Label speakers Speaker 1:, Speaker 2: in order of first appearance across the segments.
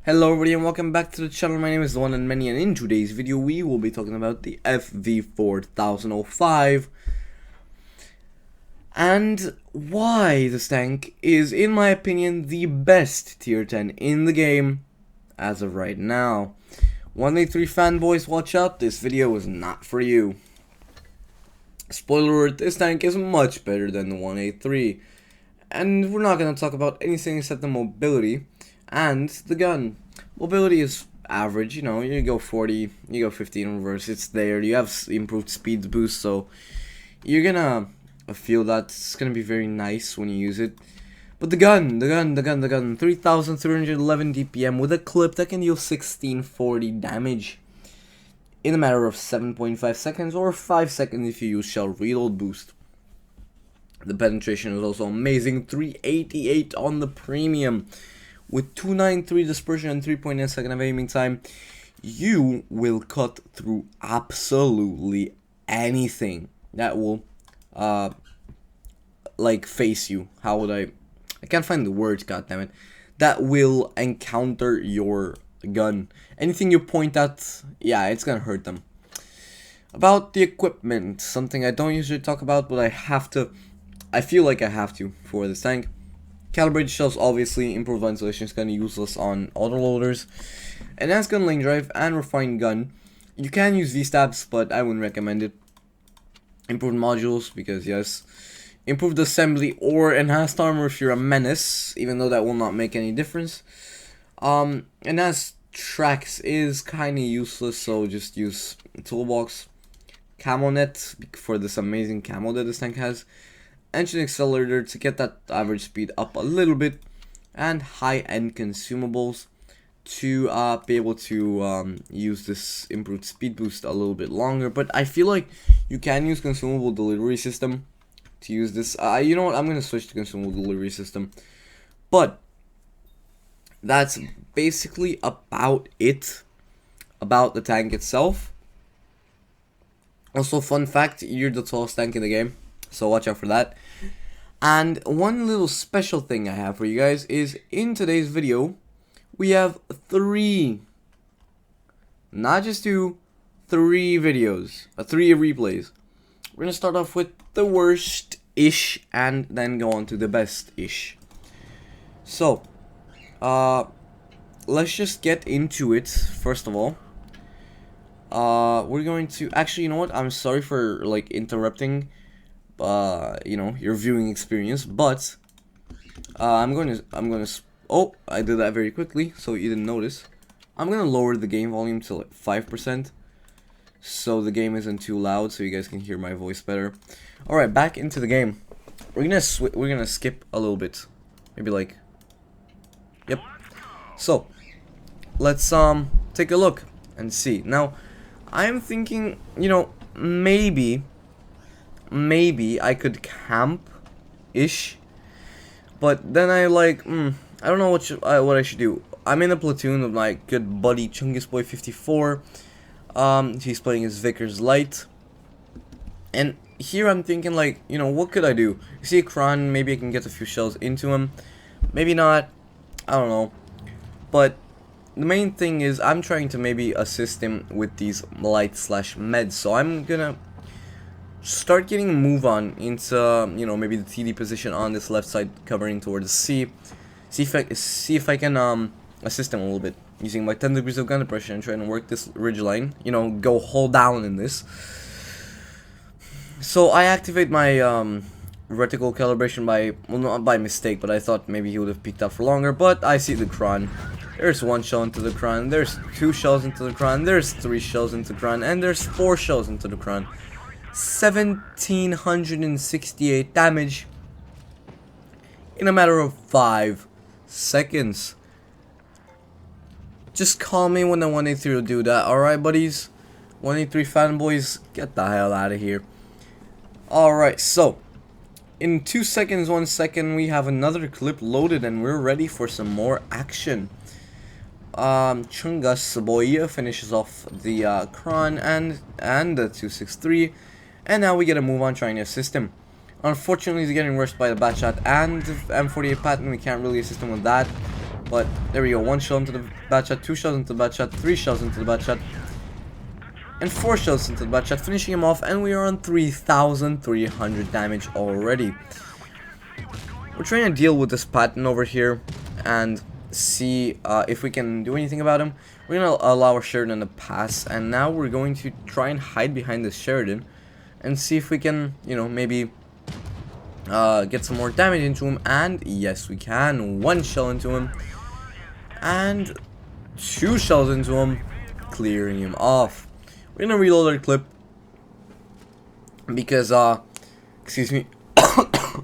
Speaker 1: Hello everybody and welcome back to the channel. My name is the one and many, and in today's video we will be talking about the FV4005 and why this tank is, in my opinion, the best tier 10 in the game as of right now. 183 fanboys, watch out, this video is not for you. Spoiler alert, this tank is much better than the 183, and we're not going to talk about anything except the mobility and the gun. Mobility is average, you know, you go 40, you go 50 in reverse, it's there, you have improved speed boost, so you're gonna feel that it's gonna be very nice when you use it. But the gun, 3,311 DPM with a clip that can deal 1640 damage in a matter of 7.5 seconds or 5 seconds if you use shell reload boost. The penetration is also amazing, 388 on the premium. With 293 dispersion and 3.9 second of aiming time, you will cut through absolutely anything that will like face you. How would I can't find the words, goddammit. That will encounter your gun. Anything you point at, yeah, it's gonna hurt them. About the equipment, something I don't usually talk about, but I feel like I have to for this tank. Calibrated shells, obviously. Improved ventilation is kind of useless on autoloaders. Enhanced gun lane drive and refined gun. You can use V-stabs, but I wouldn't recommend it. Improved modules, because yes. Improved assembly or enhanced armor if you're a menace, even though that will not make any difference. Enhanced tracks is kind of useless, so just use toolbox. Camo net for this amazing camo that this tank has. Engine accelerator to get that average speed up a little bit, and high-end consumables to be able to use this improved speed boost a little bit longer. But I feel like you can use consumable delivery system to use this. You know what, I'm gonna switch to consumable delivery system. But that's basically about it about the tank itself. Also, fun fact, you're the tallest tank in the game, so watch out for that. And one little special thing I have for you guys is, in today's video, we have not just two, 3 videos, 3 replays. We're gonna start off with the worst-ish and then go on to the best-ish. So, let's just get into it, first of all. We're going to, actually, you know what, I'm sorry for, like, interrupting you know, your viewing experience, but I'm gonna oh, I did that very quickly, so you didn't notice. I'm gonna lower the game volume to like 5%, so the game isn't too loud, so you guys can hear my voice better. All right, back into the game. We're gonna skip a little bit, maybe like, yep. So let's take a look and see. Now, I'm thinking, you know, maybe I could camp-ish, but then I like, I don't know what I should do. I'm in a platoon with my good buddy Chungus Boy 54. He's playing his Vickers Light, and here I'm thinking, like, you know, what could I do? You see a Kron, maybe I can get a few shells into him, maybe not, I don't know. But the main thing is I'm trying to maybe assist him with these light/meds, so I'm gonna start getting a move on into, you know, maybe the TD position on this left side covering towards C. See if I can assist him a little bit using my 10 degrees of gun depression and trying to work this ridge line, you know, go hold down in this. So I activate my vertical calibration by, well, not by mistake, but I thought maybe he would have peeked out for longer, but I see the Kron. There's 1 shell into the Kron, there's 2 shells into the Kron, there's 3 shells into the Kron, and there's 4 shells into the Kron. 1768 damage in a matter of 5 seconds. Just call me when the 183 will do that, alright buddies? 183 fanboys, get the hell out of here. Alright, so in 2 seconds, 1 second, we have another clip loaded and we're ready for some more action. Chungus Boy finishes off the Kron and the 263. And now we get a move on trying to assist him. Unfortunately, he's getting rushed by the Bat Shot and the M48 pattern. We can't really assist him with that. But there we go. 1 shell into the bad shot, 2 shells into the bad shot, 3 shells into the bad shot, and 4 shells into the bad shot, finishing him off, and we are on 3,300 damage already. We're trying to deal with this pattern over here and see if we can do anything about him. We're going to allow our Sheridan to pass, and now we're going to try and hide behind this Sheridan and see if we can, you know, maybe get some more damage into him. And yes, we can. 1 shell into him and 2 shells into him, clearing him off. We're gonna reload our clip because excuse me,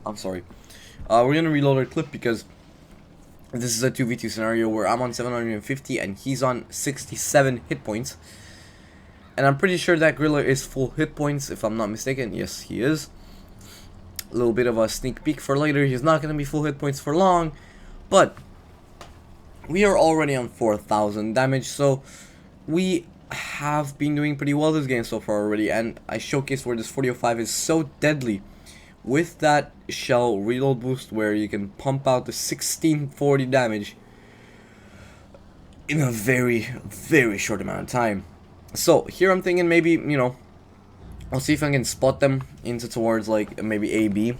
Speaker 1: I'm sorry. We're gonna reload our clip because this is a 2v2 scenario where I'm on 750 and he's on 67 hit points, and I'm pretty sure that Gorilla is full hit points if I'm not mistaken. Yes, he is. A little bit of a sneak peek for later. He's not gonna be full hit points for long, but we are already on 4,000 damage, so we have been doing pretty well this game so far already. And I showcased where this 4005 is so deadly with that shell reload boost, where you can pump out the 1640 damage in a very, very short amount of time. So here I'm thinking maybe, you know, I'll see if I can spot them into towards like maybe A, B.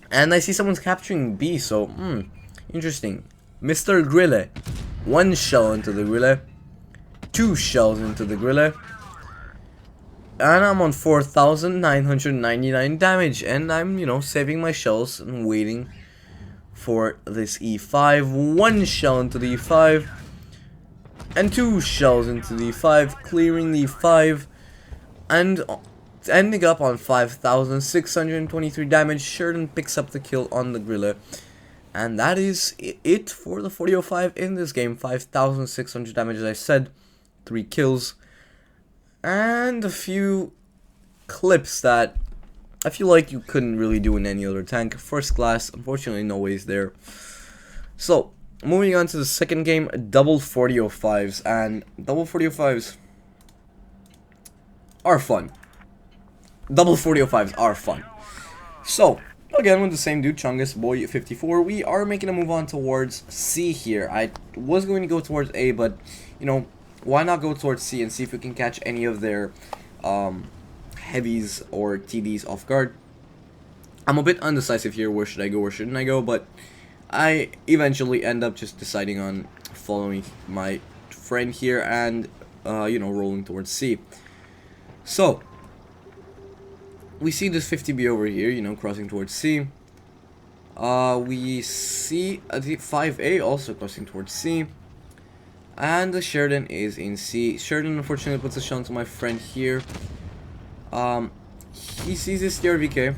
Speaker 1: And I see someone's capturing B, so interesting. Mr. Grille. 1 shell into the Grille. 2 shells into the Grille. And I'm on 4,999 damage. And I'm, you know, saving my shells and waiting for this E5. 1 shell into the E5. And 2 shells into the E5. Clearing the E5. And ending up on 5,623 damage. Sheridan picks up the kill on the Grille. And that is it for the 4005 in this game. 5,600 damage, as I said. 3 kills. And a few clips that I feel like you couldn't really do in any other tank. First class, unfortunately no ways there. So, moving on to the second game, double 4005s. And double 4005s are fun. Double 4005s are fun. So, again, with the same dude, Chungus Boy 54, we are making a move on towards C here. I was going to go towards A, but, you know, why not go towards C and see if we can catch any of their heavies or TDs off guard. I'm a bit undecisive here, where should I go, where shouldn't I go, but I eventually end up just deciding on following my friend here and, you know, rolling towards C. So, we see this 50B over here, you know, crossing towards C. We see the 5A also crossing towards C. And the Sheridan is in C. Sheridan unfortunately puts a shell into my friend here. He sees this TRVK.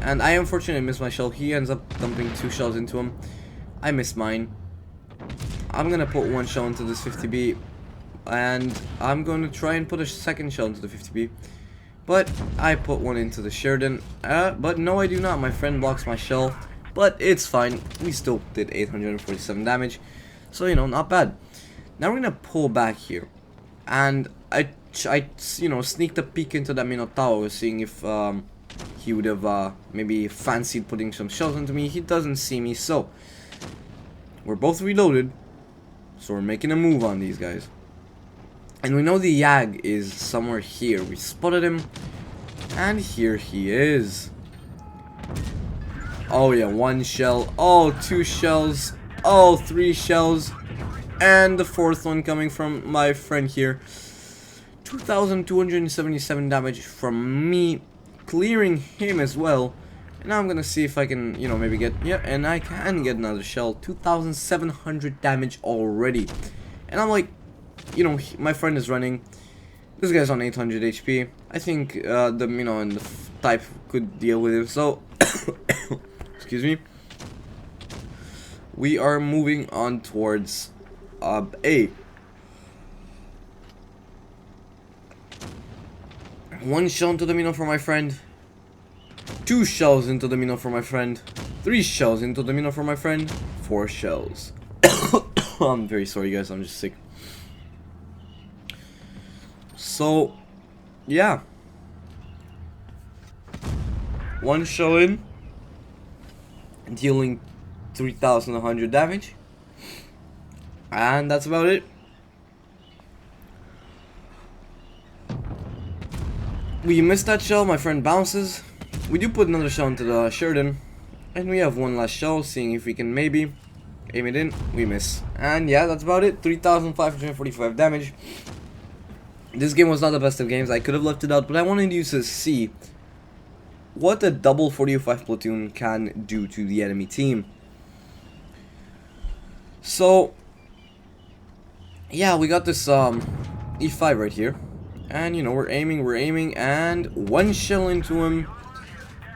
Speaker 1: And I unfortunately miss my shell. He ends up dumping 2 shells into him. I miss mine. I'm gonna put 1 shell into this 50B. And I'm going to try and put a second shell into the 50B. But I put 1 into the Sheridan. But no, I do not. My friend blocks my shell. But it's fine. We still did 847 damage. So, you know, not bad. Now we're going to pull back here. And I you know, sneaked a peek into that Minotaur, seeing if he would have maybe fancied putting some shells into me. He doesn't see me, so we're both reloaded. So we're making a move on these guys. And we know the Yag is somewhere here. We spotted him. And here he is. Oh yeah, 1 shell. Oh, 2 shells. Oh, 3 shells. And the 4th one coming from my friend here. 2,277 damage from me. Clearing him as well. And now I'm gonna see if I can, you know, maybe get... Yeah, and I can get another shell. 2,700 damage already. And I'm like... You know, my friend is running. This guy's on 800 HP. I think the, you know, and the type could deal with him. So, excuse me. We are moving on towards A. 1 shell into the Mino for my friend. 2 shells into the Mino for my friend. 3 shells into the Mino for my friend. 4 shells. I'm very sorry, guys. I'm just sick. So, yeah. 1 shell in, dealing 3,100 damage. And that's about it. We missed that shell, my friend bounces. We do put another shell into the Sheridan. And we have one last shell, seeing if we can maybe aim it in. We miss. And yeah, that's about it. 3,545 damage. This game was not the best of games. I could have left it out, but I wanted you to see what a double 45 platoon can do to the enemy team. So, yeah, we got this E5 right here. And, you know, we're aiming, and one shell into him.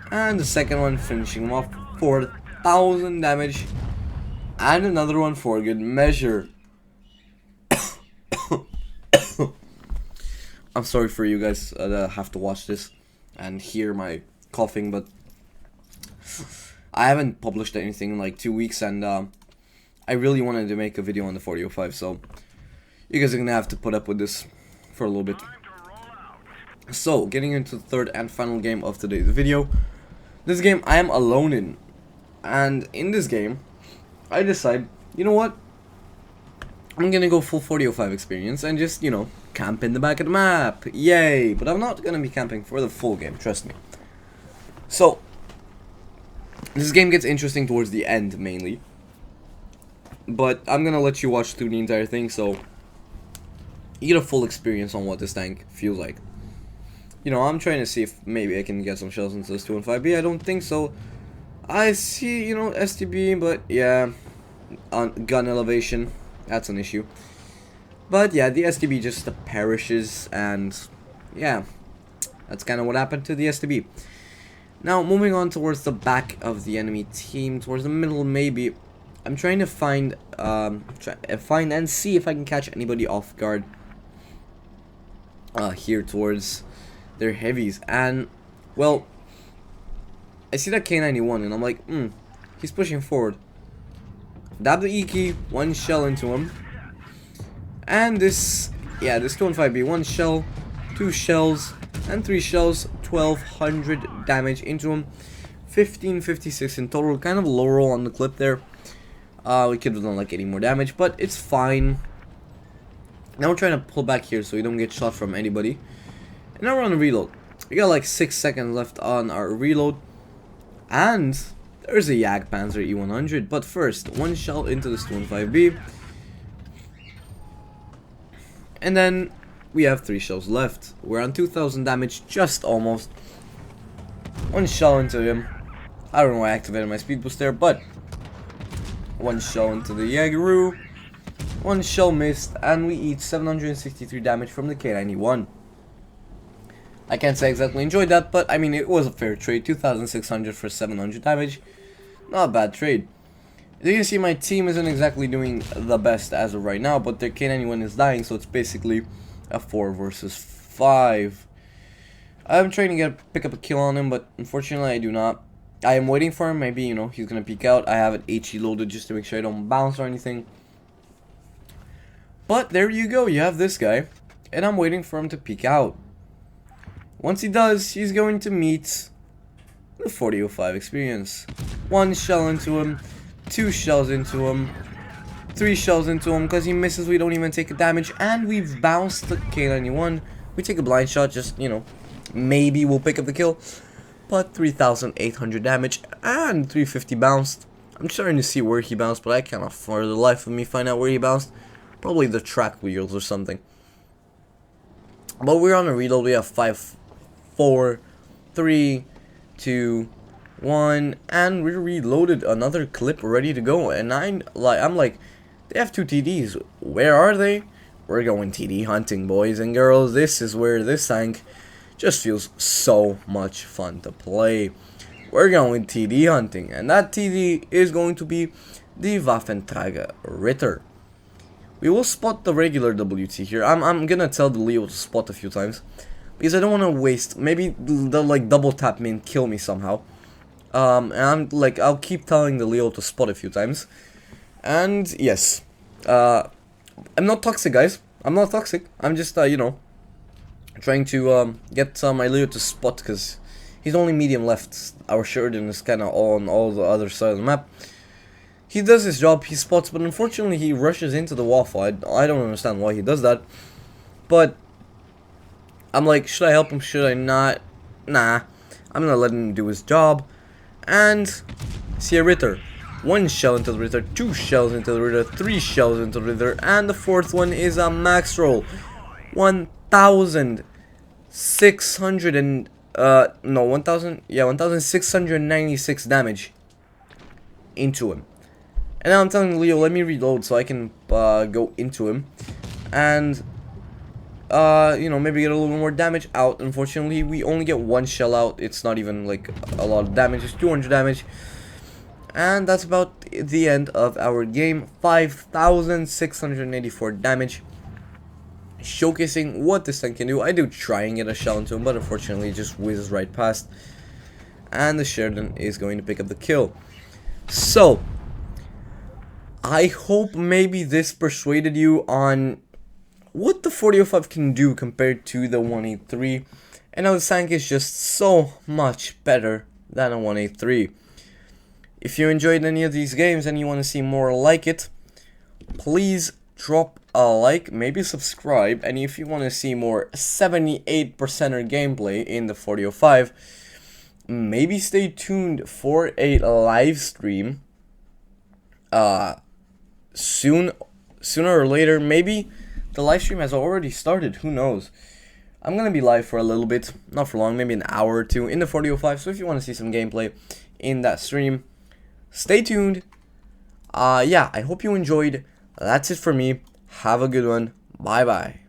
Speaker 1: And the second one finishing him off for 1,000 damage. And another one for good measure. I'm sorry for you guys that have to watch this and hear my coughing, but I haven't published anything in like 2 weeks, and I really wanted to make a video on the 4005, so you guys are gonna have to put up with this for a little bit. So, getting into the third and final game of today's video. This game I am alone in, and in this game I decide, you know what, I'm gonna go full 4005 experience and just, you know, camp in the back of the map. Yay! But I'm not gonna be camping for the full game, trust me. So, this game gets interesting towards the end, mainly. But I'm gonna let you watch through the entire thing, so you get a full experience on what this tank feels like. You know, I'm trying to see if maybe I can get some shells into this 215B. I don't think so. I see, you know, STB, but yeah, on gun elevation, that's an issue. But yeah, the STB just perishes, and yeah, that's kind of what happened to the STB. Now, moving on towards the back of the enemy team, towards the middle maybe, I'm trying to find and see if I can catch anybody off guard here towards their heavies. And, well, I see that K91, and I'm like, he's pushing forward. Dab the E key, one shell into him. And this 215B, one shell, two shells, and three shells, 1,200 damage into him. 1,556 in total, kind of low roll on the clip there. We could have done like 80 more damage, but it's fine. Now we're trying to pull back here so we don't get shot from anybody. And now we're on a reload. We got like 6 seconds left on our reload. And there's a Jagdpanzer E100, but first, one shell into this 215B. And then we have 3 shells left. We're on 2,000 damage, just almost. One shell into him. I don't know why I activated my speed boost there, but one shell into the Jageru. One shell missed, and we eat 763 damage from the K91. I can't say I exactly enjoyed that, but I mean, it was a fair trade. 2,600 for 700 damage. Not a bad trade. As you can see, my team isn't exactly doing the best as of right now, but their K91 is dying, so it's basically a 4 versus 5. I'm trying to pick up a kill on him, but unfortunately I do not. I am waiting for him. Maybe, you know, he's gonna peek out. I have it HE loaded just to make sure I don't bounce or anything. But there you go, you have this guy, and I'm waiting for him to peek out. Once he does, he's going to meet the 4005 experience. One shell into him, 2 shells into him, 3 shells into him. Because he misses, we don't even take a damage, and we've bounced the K91. We take a blind shot, just, you know, maybe we'll pick up the kill. But 3,800 damage and 350 bounced. I'm starting to see where he bounced, but I cannot for the life of me find out where he bounced. Probably the track wheels or something. But we're on a reload. We have 5, 4, 3, 2, 1, and we reloaded another clip ready to go. And I'm like, they have 2 TDs. Where are they? We're going TD hunting, boys and girls. This is where this tank just feels so much fun to play. We're going TD hunting, and that TD is going to be the Waffenträger Ritter. We will spot the regular WT here. I'm gonna tell the Leo to spot a few times, because I don't want to waste. Maybe they'll like double tap me and kill me somehow. And I'm like, I'll keep telling the Leo to spot a few times. And yes, I'm not toxic, guys. I'm not toxic. I'm just you know, trying to get my Leo to spot, because he's only medium left. Our Sheridan is kind of on all the other side of the map. He does his job, he spots, but unfortunately he rushes into the waffle. I don't understand why he does that. But I'm like, should I help him? Should I not? Nah. I'm gonna let him do his job. And see a Ritter. 1 shell into the Ritter, 2 shells into the Ritter, 3 shells into the Ritter, and the 4th one is a max roll. 1,600 and no, 1,696 damage into him. And now I'm telling Leo, let me reload so I can go into him and you know, maybe get a little more damage out. Unfortunately, we only get 1 shell out. It's not even like a lot of damage, it's 200 damage. And that's about the end of our game. 5,684 damage. Showcasing what this thing can do. I do try and get a shell into him, but unfortunately it just whizzes right past. And the Sheridan is going to pick up the kill. So, I hope maybe this persuaded you on what the 4005 can do compared to the 183. And how the Sank is just so much better than a 183. If you enjoyed any of these games and you want to see more like it, please drop a like, maybe subscribe, and if you want to see more 78%er gameplay in the 4005, maybe stay tuned for a live stream sooner or later. Maybe the live stream has already started, who knows. I'm gonna be live for a little bit, not for long, maybe an hour or two in the 4005, so if you want to see some gameplay in that stream, stay tuned. Yeah, I hope you enjoyed. That's it for me. Have a good one. Bye bye.